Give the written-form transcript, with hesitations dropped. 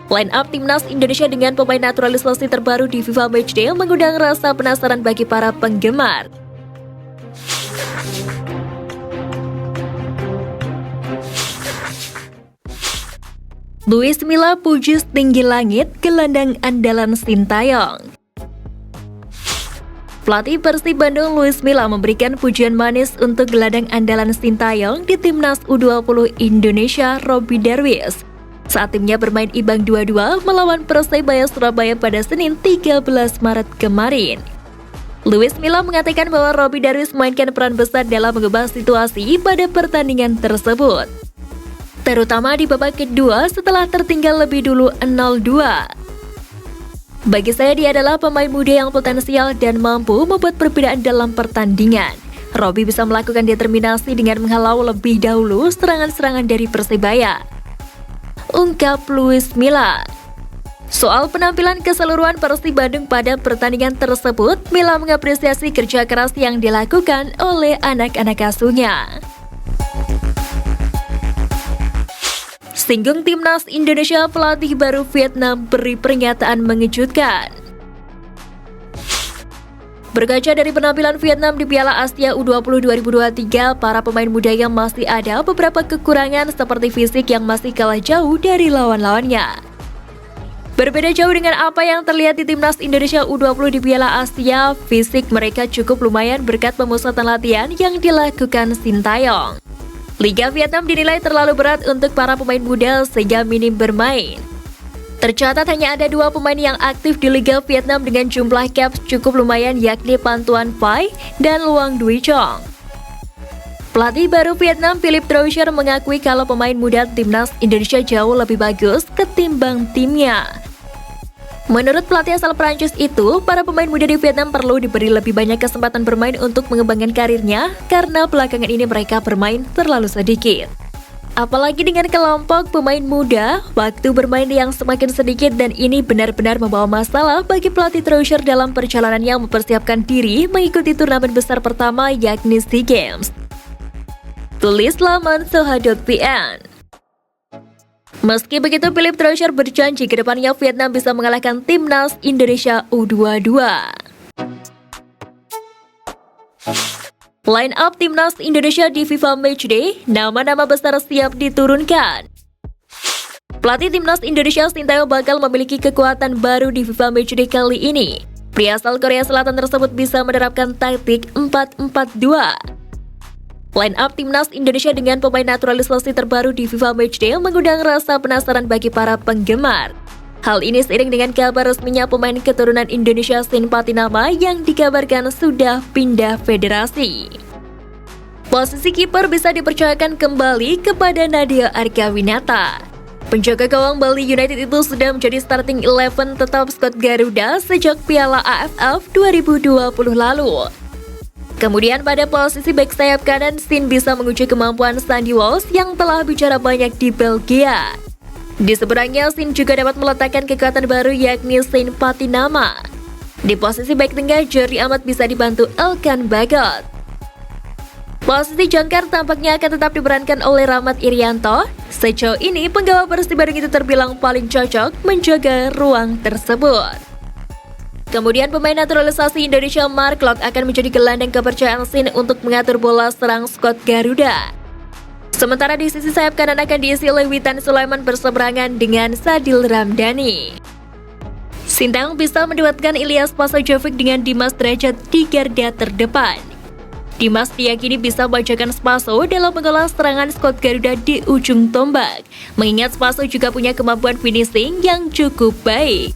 Line up timnas Indonesia dengan pemain naturalisasi terbaru di FIFA Matchday mengundang rasa penasaran bagi para penggemar. Luis Milla puji setinggi langit gelandang andalan Sintayong. Pelatih Persib Bandung Luis Milla memberikan pujian manis untuk gelandang andalan Sintayong di timnas U20 Indonesia Robby Darwish saat timnya bermain imbang 2-2 melawan Persebaya Surabaya pada Senin 13 Maret kemarin. Luis Milla mengatakan bahwa Robby Darwish memainkan peran besar dalam mengubah situasi pada pertandingan tersebut, terutama di babak kedua setelah tertinggal lebih dulu 0-2. Bagi saya dia adalah pemain muda yang potensial dan mampu membuat perbedaan dalam pertandingan. Robby bisa melakukan determinasi dengan menghalau lebih dahulu serangan-serangan dari Persebaya, ungkap Luis Milla. Soal penampilan keseluruhan Persib Bandung pada pertandingan tersebut, Milla mengapresiasi kerja keras yang dilakukan oleh anak-anak asuhnya. Singgung timnas Indonesia, pelatih baru Vietnam beri pernyataan mengejutkan. Berkaca dari penampilan Vietnam di Piala Asia U20 2023, para pemain muda yang masih ada beberapa kekurangan seperti fisik yang masih kalah jauh dari lawan-lawannya. Berbeda jauh dengan apa yang terlihat di timnas Indonesia U20 di Piala Asia, fisik mereka cukup lumayan berkat pemusatan latihan yang dilakukan Sintayong. Liga Vietnam dinilai terlalu berat untuk para pemain muda sehingga minim bermain. Tercatat hanya ada 2 pemain yang aktif di Liga Vietnam dengan jumlah caps cukup lumayan, yakni Phan Tuan Phai dan Luang Duy Chong. Pelatih baru Vietnam Philippe Troussier mengakui kalau pemain muda timnas Indonesia jauh lebih bagus ketimbang timnya. Menurut pelatih asal Prancis itu, para pemain muda di Vietnam perlu diberi lebih banyak kesempatan bermain untuk mengembangkan karirnya karena belakangan ini mereka bermain terlalu sedikit. Apalagi dengan kelompok pemain muda, waktu bermain yang semakin sedikit dan ini benar-benar membawa masalah bagi pelatih Troussier dalam perjalanannya mempersiapkan diri mengikuti turnamen besar pertama yakni SEA Games. Tulis laman soha.vn. Meski begitu, Philippe Troussier berjanji ke depannya Vietnam bisa mengalahkan timnas Indonesia U22. Line up timnas Indonesia di FIFA Matchday, nama-nama besar siap diturunkan. Pelatih timnas Indonesia Sintayong bakal memiliki kekuatan baru di FIFA Matchday kali ini. Pria asal Korea Selatan tersebut bisa menerapkan taktik 4-4-2. Line up timnas Indonesia dengan pemain naturalisasi terbaru di FIFA Matchday mengundang rasa penasaran bagi para penggemar. Hal ini seiring dengan kabar resminya pemain keturunan Indonesia Sin Patinama yang dikabarkan sudah pindah federasi. Posisi kiper bisa dipercayakan kembali kepada Nadia Argawinata. Penjaga gawang Bali United itu sudah menjadi starting 11 tetap skuad Garuda sejak Piala AFF 2020 lalu. Kemudian pada posisi bek sayap kanan, Sin bisa menguji kemampuan Sandy Walsh yang telah bicara banyak di Belgia. Di seberangnya, Sin juga dapat meletakkan kekuatan baru yakni Sin Patinama. Di posisi bek tengah, Jordi Amat bisa dibantu Elkan Bagot. Posisi jangkar tampaknya akan tetap diperankan oleh Rahmat Irianto. Sejauh ini, penggawa Persib Bandung itu terbilang paling cocok menjaga ruang tersebut. Kemudian pemain naturalisasi Indonesia Mark Klok akan menjadi gelandang kepercayaan Sin untuk mengatur bola serang skuad Garuda. Sementara di sisi sayap kanan akan diisi oleh Witan Sulaiman berseberangan dengan Sadil Ramdhani. Sintayong bisa menduetkan Ilyas Pasojevic dengan Dimas Derajat di garda terdepan. Dimas diyakini bisa membacakan Spaso dalam mengolah serangan skuad Garuda di ujung tombak, mengingat Spaso juga punya kemampuan finishing yang cukup baik.